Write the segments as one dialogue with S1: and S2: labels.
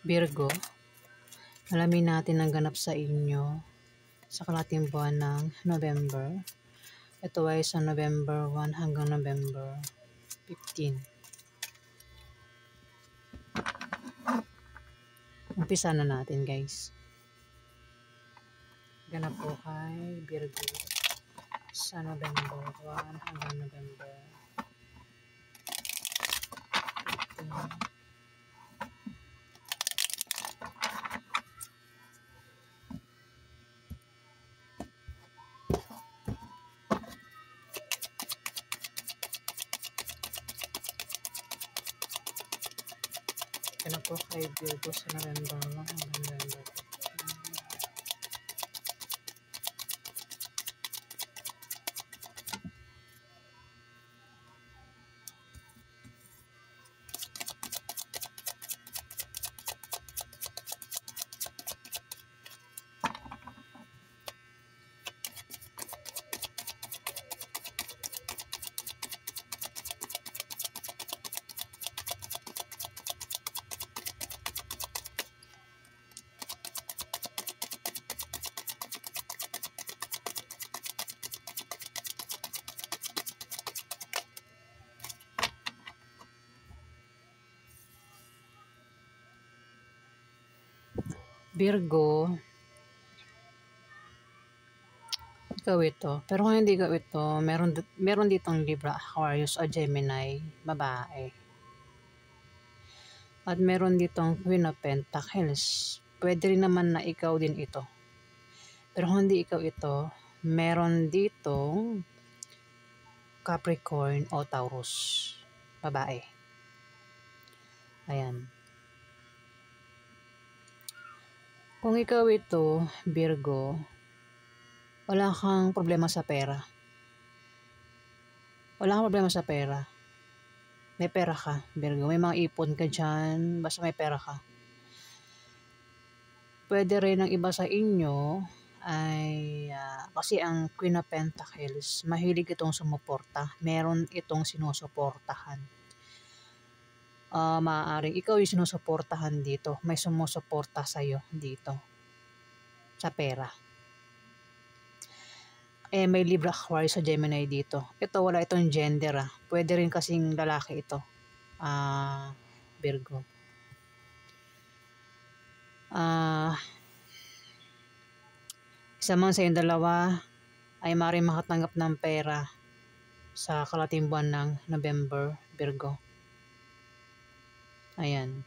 S1: Virgo, alamin natin ang ganap sa inyo sa kalahating buwan ng November. Ito ay sa November 1 hanggang November 15. Umpisa na natin, guys. Ganap po kay Virgo sa November 1 hanggang November 15. Ganap po kay Virgo sa November 1 hanggang November 15. Virgo, ikaw ito. Pero kung hindi ikaw ito, meron ditong Libra, Aquarius o Gemini, babae. At meron ditong Queen of Pentacles. Pwede rin naman na ikaw din ito. Pero kung hindi ikaw ito, meron ditong Capricorn o Taurus, babae. Ayan. Kung ikaw ito, Virgo, wala kang problema sa pera. Wala kang problema sa pera. May pera ka, Virgo. May mga ipon ka dyan. Basta may pera ka. Pwede rin ang iba sa inyo ay kasi ang Queen of Pentacles, mahilig itong sumuporta. Meron itong sinusuportahan. Maaaring ikaw yung sinusuportahan dito. May sumusuporta sa'yo dito. Sa pera. May Libra, Aquarius sa Gemini dito. Ito, wala itong gender. Pwede rin kasing lalaki ito. Virgo. Isa man sa yung dalawa ay maaaring makatanggap ng pera sa kalahating buwan ng November, Virgo. Ayan.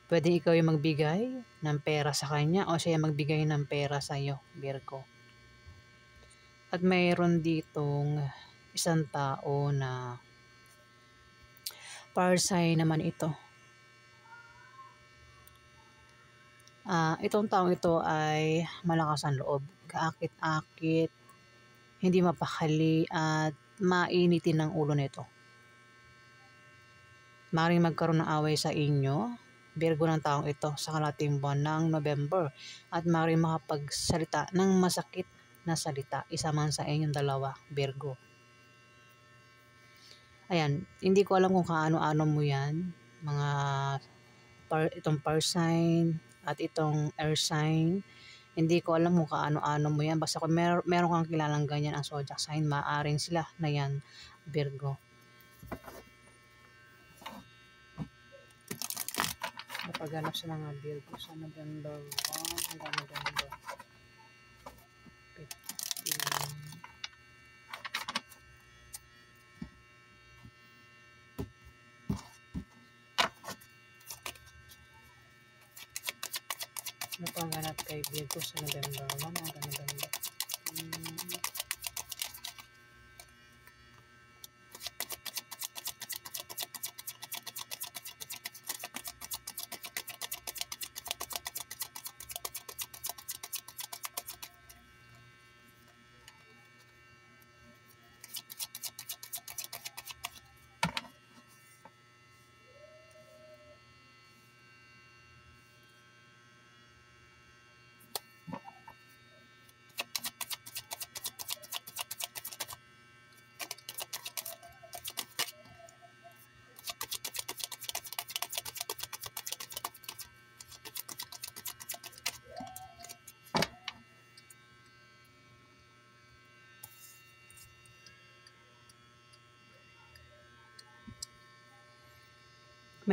S1: Pwede ikaw yung magbigay ng pera sa kanya o siya yung magbigay ng pera sa iyo, Virgo. At mayroon ditong isang tao na fire sign naman ito. Itong taong ito ay malakas ang loob, kaakit-akit, hindi mapakali at mainitin ang ulo nito. Maaaring magkaroon ng away sa inyo, Virgo, ng taong ito sa kalahating buwan ng November, at maaaring makapagsalita ng masakit na salita, isa man sa inyong dalawa, Virgo. Ayan, hindi ko alam kung kaano-ano mo yan, itong fire sign at itong air sign. Hindi ko alam kung kaano-ano mo yan, basta kung meron kang kilalang ganyan ang zodiac sign, maaaring sila na yan, Virgo. Napaganap sa mga Virgo sa November 1 hanggang November 15. Napaganap kay Virgo sa November 1 hanggang November 15.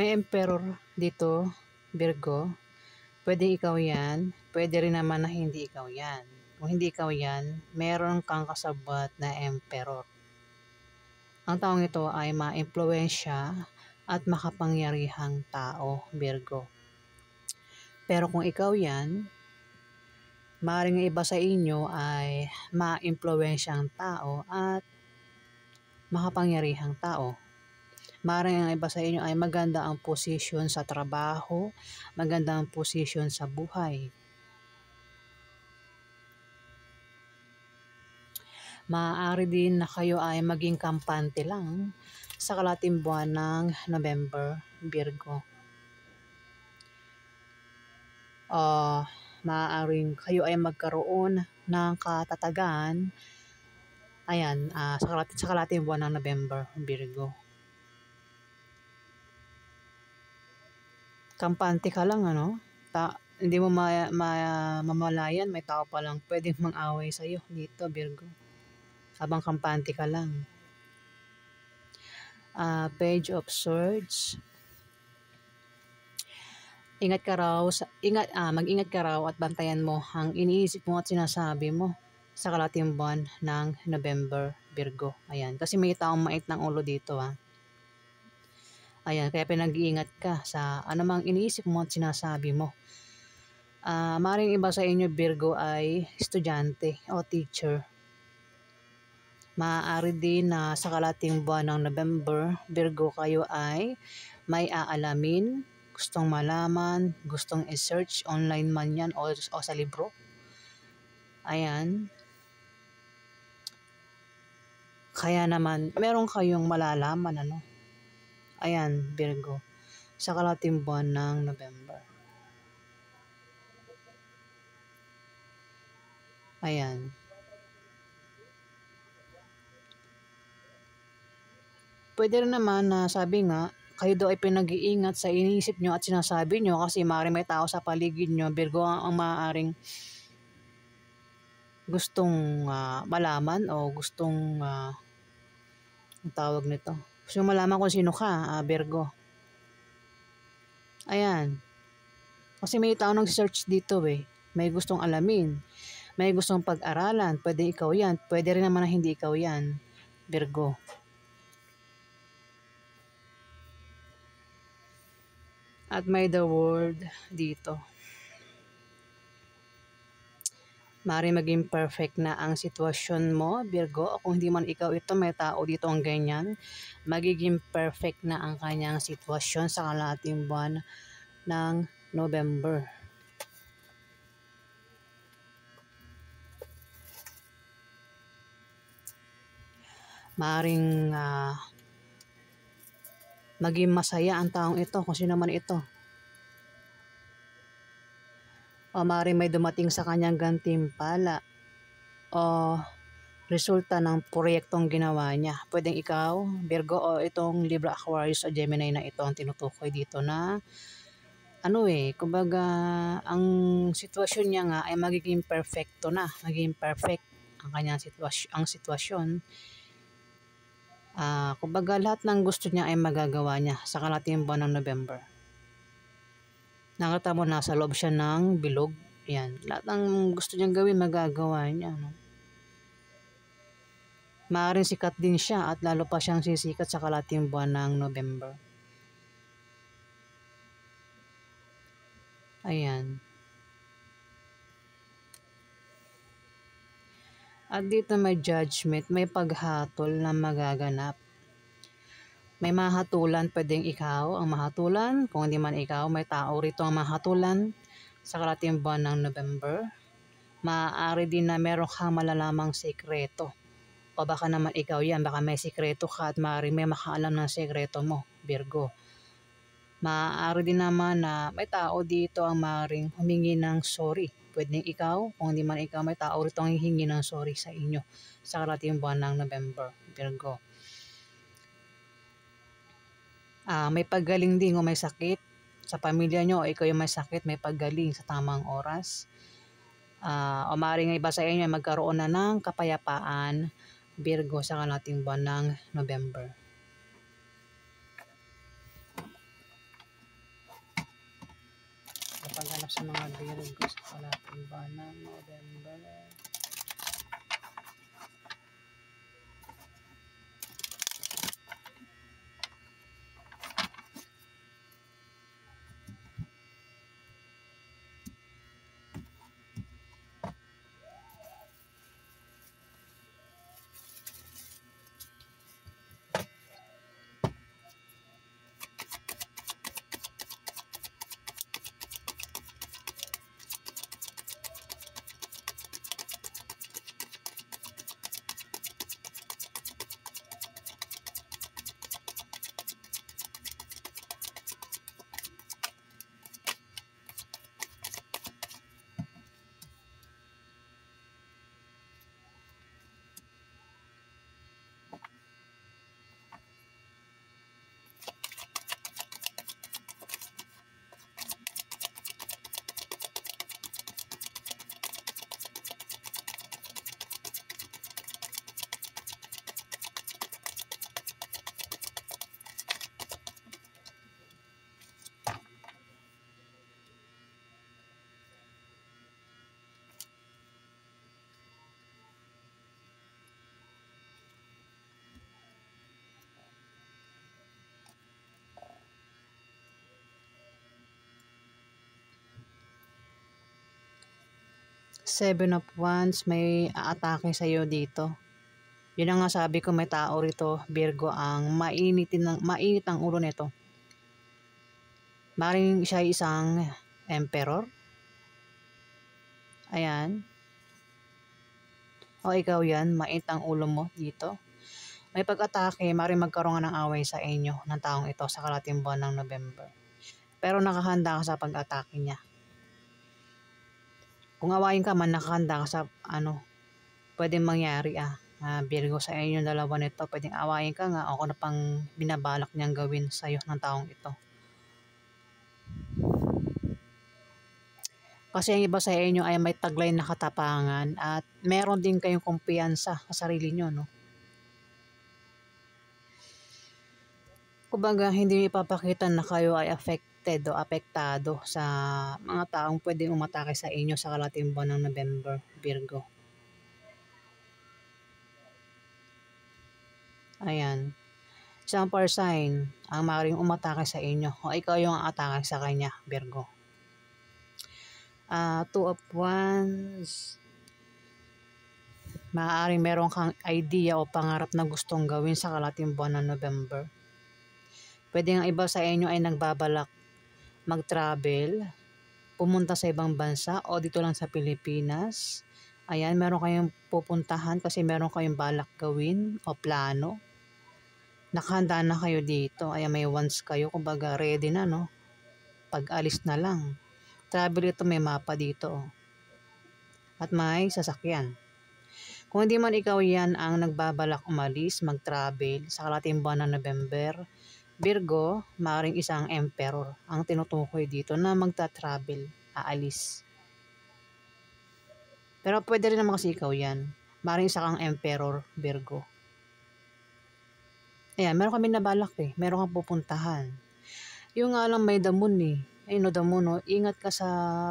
S1: May emperor dito, Virgo. Pwede ikaw yan, pwede rin naman na hindi ikaw yan. Kung hindi ikaw yan, meron kang kasabwat na emperor. Ang taong ito ay ma-impluwensya at makapangyarihang tao, Virgo. Pero kung ikaw yan, maaaring iba sa inyo ay ma-impluwensyang tao at makapangyarihang tao. Maaaring ang iba sa inyo ay maganda ang posisyon sa trabaho, maganda ang posisyon sa buhay. Maaari din na kayo ay maging kampante lang sa kalahating buwan ng November, Virgo. Maaaring kayo ay magkaroon ng katatagan, sa kalahating buwan ng November, Virgo. Kampante ka lang, hindi mo mamalayan, may tao palang pwedeng mang-away sa'yo dito, Virgo. Habang kampante ka lang. Page of Swords. Mag-ingat ka raw at bantayan mo ang iniisip mo at sinasabi mo sa kalahating buwan ng November, Virgo. Ayan, kasi may taong mait ng ulo dito, Ayan, kaya pinag-iingat ka sa anumang iniisip mo at sinasabi mo. Maaaring iba sa inyo, Virgo, ay estudyante o teacher. Maaari din na sa kalahating buwan ng November, Virgo, kayo ay may aalamin, gustong malaman, gustong i-search online man yan o sa libro. Ayan. Kaya naman, meron kayong malalaman, Ayan, Virgo, sa kalahating buwan ng November. Ayan. Pwede rin naman na sabi nga, kayo daw ay pinag-iingat sa iniisip nyo at sinasabi nyo kasi maaaring may tao sa paligid nyo, Virgo, ang maaaring gustong malaman o gustong ang tawag nito. Gusto malaman kung sino ka, Virgo. Ayan. Kasi may tao nag-search dito May gustong alamin. May gustong pag-aralan. Pwede ikaw yan. Pwede rin naman na hindi ikaw yan, Virgo. At may the word dito. Maaaring maging perfect na ang sitwasyon mo, Virgo, o kung hindi man ikaw ito, may tao dito ang ganyan, magiging perfect na ang kanyang sitwasyon sa kalahating buwan ng November. Maaaring maging masaya ang taong ito, kung sino man ito. O maaaring may dumating sa kanyang gantimpala o resulta ng proyektong ginawa niya. Pwedeng ikaw, Virgo, o itong Libra, Aquarius o Gemini na ito ang tinutukoy dito na kumbaga ang sitwasyon niya nga ay magiging perfecto na, magiging perfect ang kanyang sitwasyon. Kumbaga lahat ng gusto niya ay magagawa niya sa kalahating buwan ng November. Nakita mo, nasa loob siya ng bilog. Yan. Lahat ng gusto niyang gawin, magagawa niya. Maaaring sikat din siya at lalo pa siyang sisikat sa kalahating buwan ng November. Ayan. At dito may judgment, may paghatol na magaganap. May mahatulan, pwedeng ikaw ang mahatulan. Kung hindi man ikaw, may tao rito ang mahatulan sa kalahating buwan ng November. Maaari din na meron kang malalamang sekreto. O baka naman ikaw yan, baka may sekreto ka at maaari may makaalam ng sekreto mo, Virgo. Maaari din naman na may tao dito ang maaaring humingi ng sorry. Pwedeng ikaw, kung hindi man ikaw, may tao rito ang hihingi ng sorry sa inyo sa kalahating buwan ng November, Virgo. May paggaling din o may sakit sa pamilya nyo o ikaw yung may sakit, may paggaling sa tamang oras. O maaaring iba sa inyo magkaroon na ng kapayapaan, Virgo, sa kalahating buwan ng November. paghanap sa mga Virgo sa kalating buwan ng November. Seven of Wands, may aatake sa'yo dito. Yun ang nga sabi ko, may tao rito, Virgo, ang mainit ang ulo nito. Maring siya isang emperor. Ayan. O ikaw yan, mainit ang ulo mo dito. May pag-atake, maring magkaroon ng away sa inyo ng taong ito sa kalating buwan ng November. Pero nakahanda ka sa pag-atake niya. Kung awayin ka man, nakahanda ka sa pwedeng mangyari Virgo, sa inyong dalawa nito, pwedeng awayin ka nga o kung ano pang binabalak niyang gawin sa'yo ng taong ito. Kasi ang iba sa inyo ay may taglay na katapangan at meron din kayong kumpiyansa sa sarili nyo, no? Kumbaga, hindi ipapakita na kayo ay affected o apektado sa mga taong pwedeng umatake sa inyo sa kalating buwan ng November, Virgo. Ayan. Isang fire sign ang maaaring umatake sa inyo o ikaw yung atake sa kanya, Virgo. Two of Wands. Maaaring meron kang idea o pangarap na gustong gawin sa kalating buwan ng November. Pwede nga iba sa inyo ay nagbabalak mag-travel, pumunta sa ibang bansa o dito lang sa Pilipinas. Ayan, meron kayong pupuntahan kasi meron kayong balak gawin o plano. Nakahanda na kayo dito. Ayan, may wands kayo. Kumbaga, ready na, no? Pag-alis na lang. Travel ito, may mapa dito. At may sasakyan. Kung hindi man ikaw yan ang nagbabalak umalis, mag-travel sa kalating buwan ng November, Virgo, maaaring isang emperor ang tinutukoy dito na magta-travel, aalis. Pero pwede rin naman kasi ikaw yan. Maaaring isa kang emperor, Virgo. Ayan, meron kami nabalak meron kang pupuntahan. Yung nga lang may the moon Ayun the moon, no? Ingat ka sa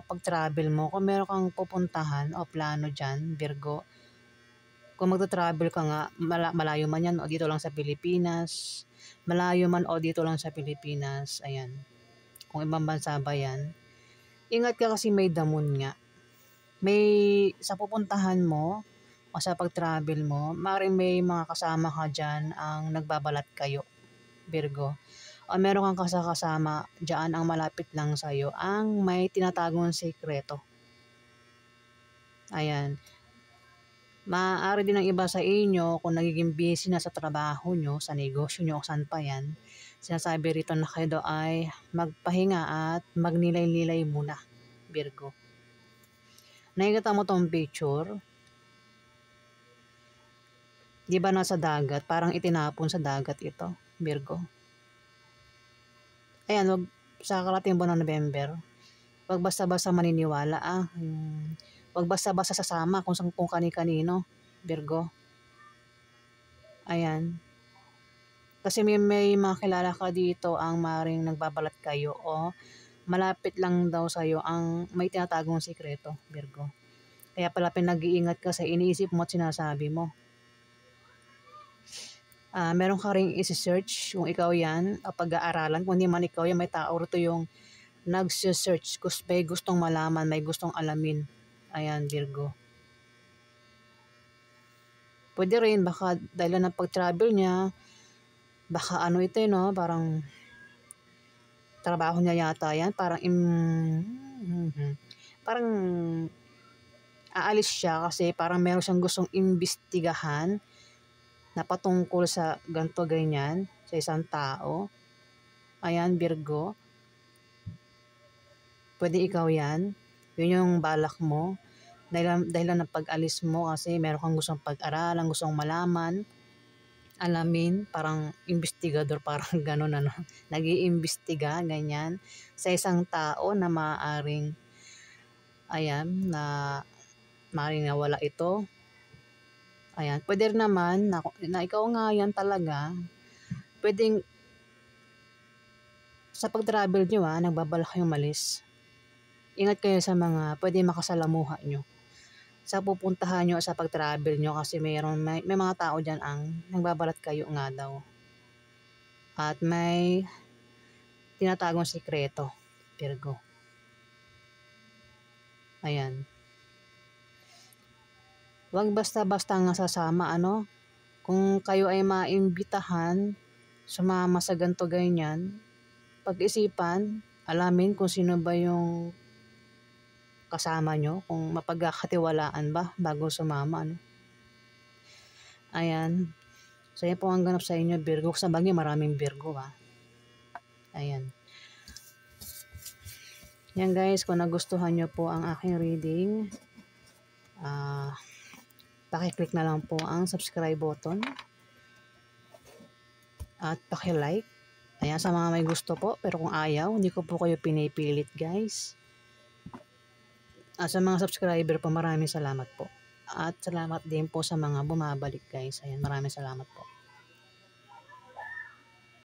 S1: pag-travel mo. Kung meron kang pupuntahan o plano dyan, Virgo, kung magta-travel ka nga, malayo man yan o dito lang sa Pilipinas, malayo man o dito lang sa Pilipinas, ayan. Kung ibang bansa ba yan, ingat ka kasi may the moon nga. May sa pupuntahan mo o sa pag-travel mo, maaaring may mga kasama ka dyan ang nagbabalat kayo, Virgo. O meron kang kasama dyan ang malapit lang sa'yo, ang may tinatagong sekreto. Ayan. Maaari din ang iba sa inyo kung nagiging busy na sa trabaho nyo, sa negosyo nyo o saan pa yan, sinasabi rito na kayo daw ay magpahinga at magnilay-nilay muna, Virgo. Nakikita mo tong picture? Di ba nasa dagat? Parang itinapon sa dagat ito, Virgo. Ayan, sa kalating buwan ng November, wag basta-basta maniniwala wag basta-basta sasama kung kani-kanino, Virgo. Ayan. Kasi may mga kilala ka dito ang maring nagbabalat kayo o malapit lang daw sa'yo ang may tinatagong sikreto, Virgo. Kaya pala pinag-iingat ka sa iniisip mo at sinasabi mo. Meron ka ring isi-search kung ikaw yan, pag-aaralan. Kung hindi man ikaw yan, may tao rito yung nag-search, may gustong malaman, may gustong alamin. Ayan, Virgo. Pwede rin, baka dahil ng pag-travel niya, baka ano ito no, parang trabaho niya yata yan, parang aalis siya kasi parang meron siyang gustong imbestigahan na patungkol sa ganto ganyan sa isang tao. Ayan, Virgo. Pwede ikaw yan. Yun yung balak mo. Dahil ng pag-alis mo kasi meron kang gustong pag-aralan, gustong malaman, alamin, parang investigador, parang gano'n ano. Nag-iimbestiga, ganyan, sa isang tao na maaaring, ayan, maaaring nawala ito. Ayan, pwede rin naman na ikaw nga yan talaga, pwedeng sa pag-travel nyo nagbabalak kayong malis. Ingat kayo sa mga pwede makasalamuha nyo sa pupuntahan nyo sa pag-travel nyo kasi may mga tao dyan ang nagbabalat kayo nga daw. At may tinatagong sikreto, Virgo. Ayan. Huwag basta-basta nga sasama, ano? Kung kayo ay maimbitahan, sumama sa ganito ganyan, pag-isipan, alamin kung sino ba yung kasama nyo, kung mapagkakatiwalaan ba bago sumama, ano? Ayan. So, yan po ang ganap sa inyo, Virgo. Sa bagay, maraming Virgo, Ayan. Yan guys, kung nagustuhan nyo po ang aking reading, paki-click na lang po ang subscribe button at paki-like. Ayan, sa mga may gusto po, pero kung ayaw, hindi ko po kayo pinipilit guys. Sa mga subscriber po, maraming salamat po. At salamat din po sa mga bumabalik guys. Ayan, maraming salamat po.